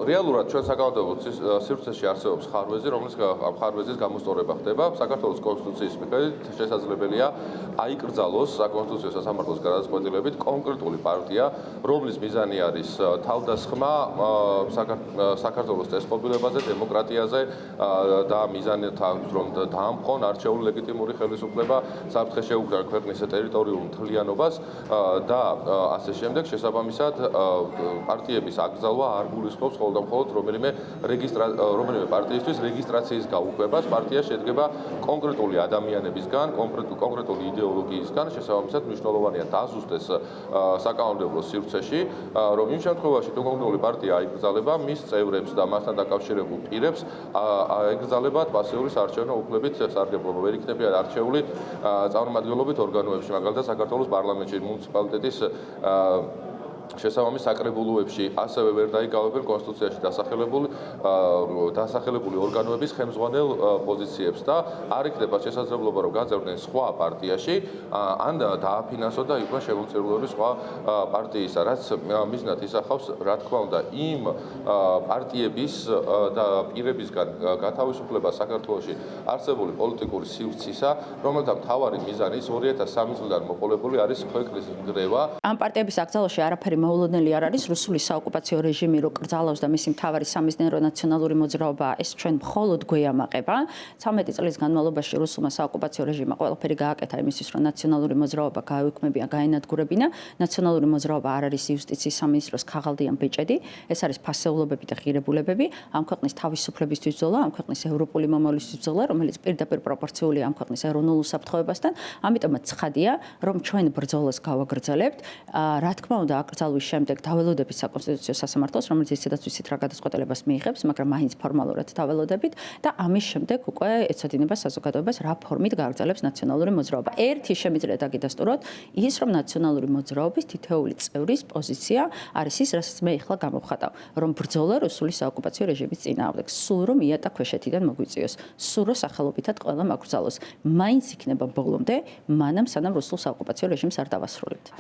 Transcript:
რეალურად ჩვენ საკანონმდებლო სივრცეში არსებობს ხარვეზი, რომელიც ამ ხარვეზის გამოსწორება ხდება საქართველოს კონსტიტუციის მიხედვით შესაძლებელია აიკრძალოს საკონსტიტუციო სასამართლოს გადაწყვეტილებით კონკრეტული პარტია, რომლის მიზანი არის თავდასხმა საქართველოს წესწყობილებაზე, დემოკრატიაზე და მიზანით აქვს რომ დაამხონ არჩეული ლეგიტიმური ხელისუფლება საფრთხეს შეუქმნა ქვეყნის ტერიტორიულ მთლიანობას და ასე შემდეგ შესაბამისად პარტიების აკრძალვა არ გულისხმობს მხოლოდ და მხოლოდ რომელიმე პარტიისთვის რეგისტრაციის გაუქმებას. პარტია შედგება კონკრეტული ადამიანებისგან, კონკრეტული იდეოლოგიისგან, შესაბამისად მნიშვნელოვანია დაზუსტეს საკანონმდებლო სივრცეში, რომ იმ შემთხვევაში თუ კონკრეტული პარტია აიკრძალება, მის წევრებს და მასთან დაკავშირებულ პირებს აეკრძალებათ პასიური საარჩევნო უფლებით სარგებლობა. ვერ იქნებიან არჩეული წარმომადგენლობით ორგანოებში, მაგალითად საქართველოს პარლამენტში, მუნიციპალიტეტის შესაბამის საკრებულოებში, ასევე ვერ დაიკავებენ კონსტიტუციაში დასახელებული ორგანოების ხელმძღვანელ პოზიციებს და არ იქნება შესაძლებლობა რომ გაძევდნენ სხვა პარტიაში ან დააფინანსონ და იყვნენ შემოწირულები სხვა პარტიისა, რაც მიზნად ისახავს, რა თქმა უნდა, იმ პარტიების და პირებისგან გათავისუფლება საქართველოში არსებული პოლიტიკური სივრცისა, რომელთა მთავარი მიზანი 2003 წლიდან მოყოლებული არის ქვეყნის ნგრევა. ამ პარტიების აკრძალვაში არაფერი მოულოდნელი არ არის. რუსული საოკუპაციო რეჟიმი რო კრძალავს და მისი მთავარი სამიზნერო ნაციონალური მოძრაობა, ეს ჩვენ მხოლოდ გვეამაყება. 13 წლის განმავლობაში რუსულმა საოკუპაციო რეჟიმმა ყველაფერი გააკეთა იმისთვის, რომ ნაციონალური მოძრაობა გაეუქმებინა, გაენადგურებინა. ნაციონალური მოძრაობა არ არის იუსტიციის სამინისტროს ქაღალდიან ბეჭედი, ეს არის ფასეულობები და ღირებულებები, ამ ქვეყნის თავისუფლებისთვის ბრძოლა, ამ ქვეყნის ევროპული მომავლისთვის ბრძოლა, რომელიც პირდაპირ პროპორციულია ამ ქვეყნის ეროვნულ უსაფრთხოებასთან. ამიტომაც ცხადია, რომ ჩვენ ბრძოლას გავაგრძელებთ. რა თქმა უნდა, აკრძალვის შემდეგ დაველოდებით საკონსტიტუციო სასამართლოს, რომელიც ისედაც ვიცით რა გადაწყვეტილებას მიიღებს, მაგრამ მაინც ფორმალურად დაველოდებით და ამის შემდეგ უკვე ეცოდინება საზოგადოებას რა ფორმით გააგრძელებს ნაციონალური მოძრაობა. ერთი შემიძლია დაგიდასტუროთ ის, რომ ნაციონალური მოძრაობის თითოეული წევრის პოზიცია არის ის, რასაც მე ახლა გამოვხატავ, რომ ბრძოლა რუსული საოკუპაციო რეჟიმის წინააღმდეგ, სულ რომ იატა ქვეშეთიდან მოგვიწიოს, სულ რომ სახელობითად ყველა მაგრძალოს. მაინც იქნება ბოლომდე, მანამ სანამ რუსულ საოკუპაციო რეჟიმს არ დავასრულებთ.